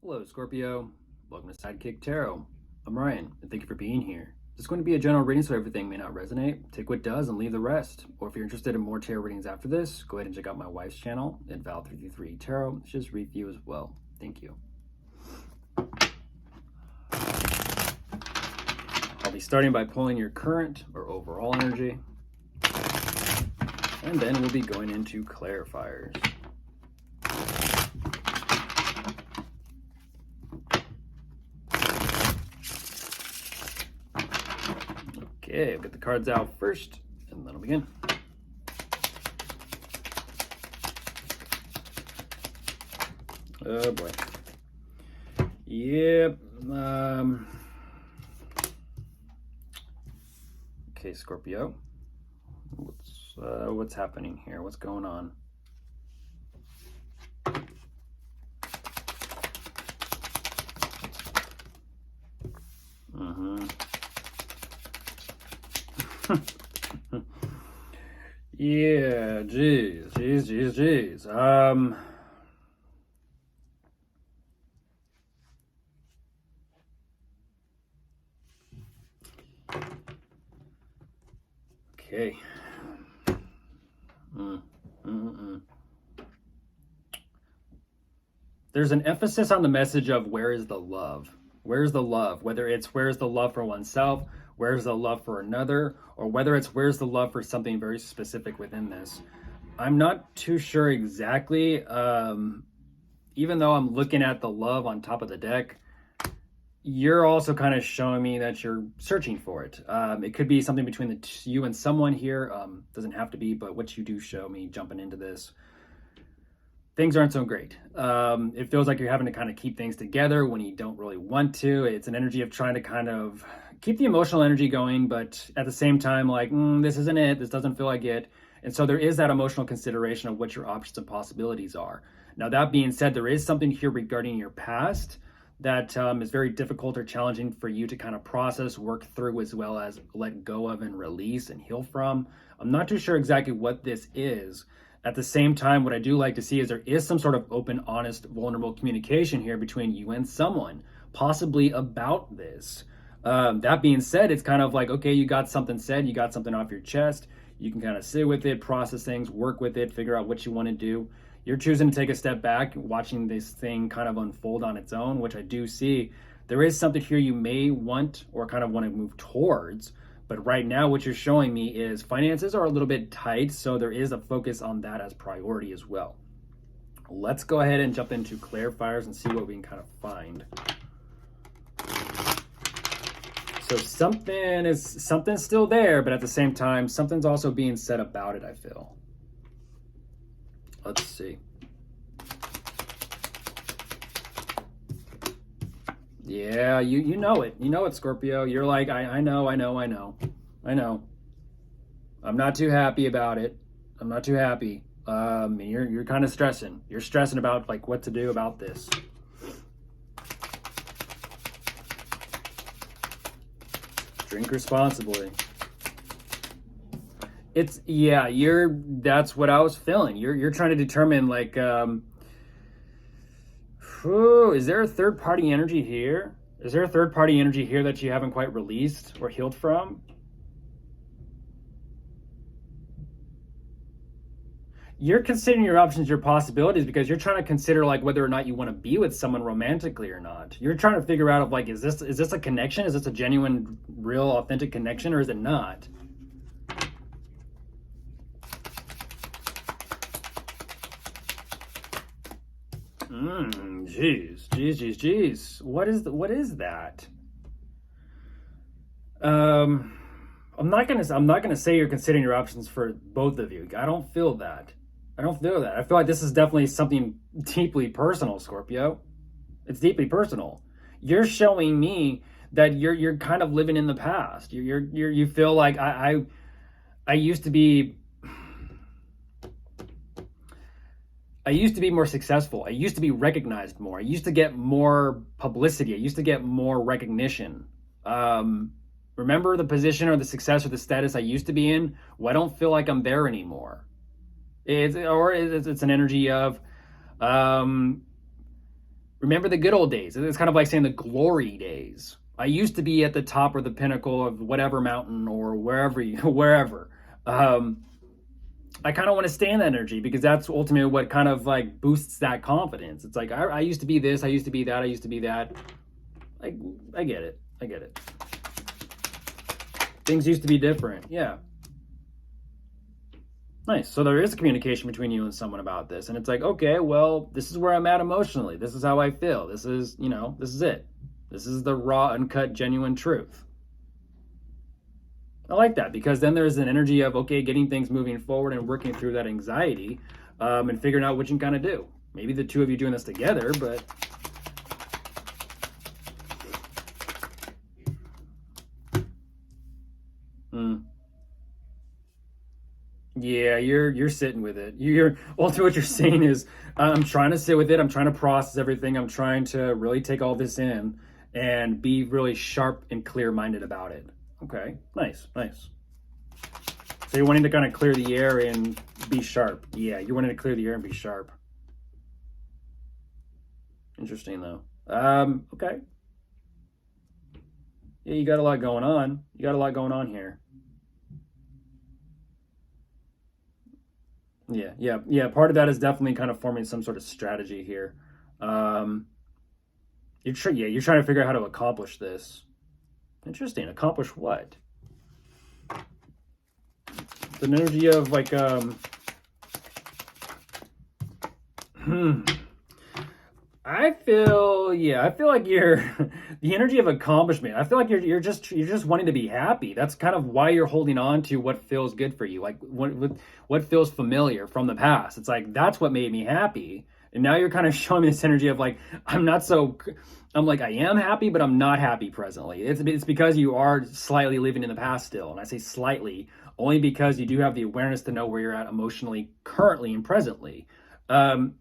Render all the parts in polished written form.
Hello, Scorpio. Welcome to Sidekick Tarot. I'm Ryan, and thank you for being here. This is going to be a general reading, so everything may not resonate. Take what does and leave the rest. Or if you're interested in more tarot readings after this, go ahead and check out my wife's channel at Val333 Tarot. She does read for you as well. Thank you. I'll be starting by pulling your current or overall energy, and then we'll be going into clarifiers. Okay, I'll get the cards out first, and then I'll begin. Oh boy. Yep. Okay, Scorpio. What's happening here? What's going on? Yeah, geez. Okay. There's an emphasis on the message of where is the love? Where's the love? Whether it's where's the love for oneself, where's the love for another, or whether it's where's the love for something very specific within this. I'm not too sure exactly. Even though I'm looking at the love on top of the deck, you're also kind of showing me that you're searching for it. It could be something between you and someone here. Doesn't have to be, but what you do show me jumping into this, things aren't so great. It feels like you're having to kind of keep things together when you don't really want to. It's an energy of trying to kind of keep the emotional energy going, but at the same time, like, this isn't it. This doesn't feel like it. And so there is that emotional consideration of what your options and possibilities are. Now, that being said, there is something here regarding your past that is very difficult or challenging for you to kind of process, work through, as well as let go of and release and heal from. I'm not too sure exactly what this is. At the same time, what I do like to see is there is some sort of open, honest, vulnerable communication here between you and someone, possibly about this. That being said, it's kind of like, okay, you got something said, you got something off your chest. You can kind of sit with it, process things, work with it, figure out what you want to do. You're choosing to take a step back, watching this thing kind of unfold on its own, which I do see. There is something here you may want or kind of want to move towards. But right now, what you're showing me is finances are a little bit tight, so there is a focus on that as priority as well. Let's go ahead and jump into clarifiers and see what we can kind of find. So something's still there, but at the same time, something's also being said about it, I feel. Let's see. Yeah, you know it. You know it, Scorpio. You're like, I know. I'm not too happy about it. I'm not too happy. You're kind of stressing. You're stressing about like what to do about this. Drink responsibly. That's what I was feeling. You're trying to determine like, is there a third party energy here? Is there a third party energy here that you haven't quite released or healed from? You're considering your options, your possibilities, because you're trying to consider like whether or not you want to be with someone romantically or not. You're trying to figure out of like, is this a connection? Is this a genuine, real, authentic connection, or is it not? Jeez. What is that? I'm not gonna say you're considering your options for both of you. I don't feel that. I feel like this is definitely something deeply personal, Scorpio. It's deeply personal. You're showing me that you're kind of living in the past. You feel like I used to be. I used to be more successful. I used to be recognized more. I used to get more publicity. I used to get more recognition. Remember the position or the success or the status I used to be in? Well, I don't feel like I'm there anymore. It's an energy of Remember the good old days. It's kind of like saying the glory days. I used to be at the top or the pinnacle of whatever mountain or wherever. Um, I kind of want to stay in that energy because that's ultimately what kind of like boosts that confidence. It's like I used to be this, I used to be that, I used to be that. Like I get it. I get it. Things used to be different. Yeah. Nice. So there is a communication between you and someone about this. And it's like, okay, well, this is where I'm at emotionally. This is how I feel. This is, this is it. This is the raw, uncut, genuine truth. I like that because then there's an energy of, okay, getting things moving forward and working through that anxiety and figuring out what you can kind of do. Maybe the two of you doing this together, but yeah, you're sitting with it. You're ultimately what you're saying is, I'm trying to sit with it. I'm trying to process everything. I'm trying to really take all this in and be really sharp and clear minded about it. Okay, nice, nice. So you're wanting to kind of clear the air and be sharp. Yeah, you're wanting to clear the air and be sharp. Interesting though. Okay. Yeah, you got a lot going on. You got a lot going on here. Yeah. Part of that is definitely kind of forming some sort of strategy here. Um, you're trying to figure out how to accomplish this. Interesting. Accomplish what? The energy of like hmm. I feel like you're the energy of accomplishment. I feel like you're just wanting to be happy. That's kind of why you're holding on to what feels good for you, like what feels familiar from the past. It's like that's what made me happy, and now you're kind of showing me this energy of like I'm like I am happy, but I'm not happy presently. It's because you are slightly living in the past still, and I say slightly only because you do have the awareness to know where you're at emotionally, currently and presently. Um,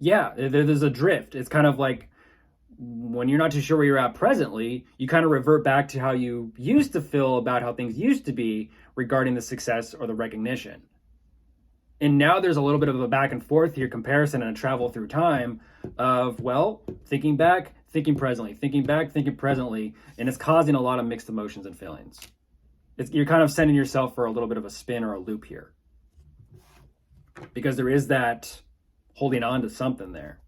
yeah, there's a drift. It's kind of like when you're not too sure where you're at presently, you kind of revert back to how you used to feel about how things used to be regarding the success or the recognition. And now there's a little bit of a back and forth here, comparison and a travel through time of, well, thinking back, thinking presently, thinking back, thinking presently, and it's causing a lot of mixed emotions and feelings. You're kind of sending yourself for a little bit of a spin or a loop here because there is that holding on to something there.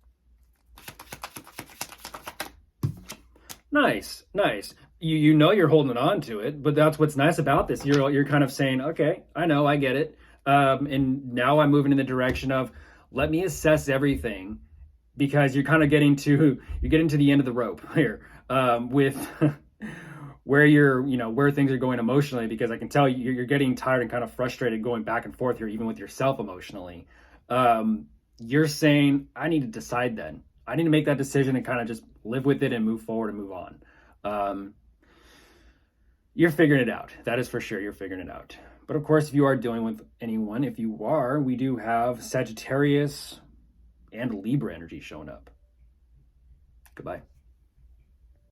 Nice, nice. You know you're holding on to it, but that's what's nice about this. You're kind of saying, okay, I know, I get it, and now I'm moving in the direction of let me assess everything because you're kind of getting to the end of the rope here with where where things are going emotionally because I can tell you're getting tired and kind of frustrated going back and forth here, even with yourself emotionally. You're saying I need to decide then. I need to make that decision and kind of just live with it and move forward and move on. You're figuring it out. That is for sure. You're figuring it out. But of course, if you are dealing with anyone, if you are, we do have Sagittarius and Libra energy showing up. Goodbye.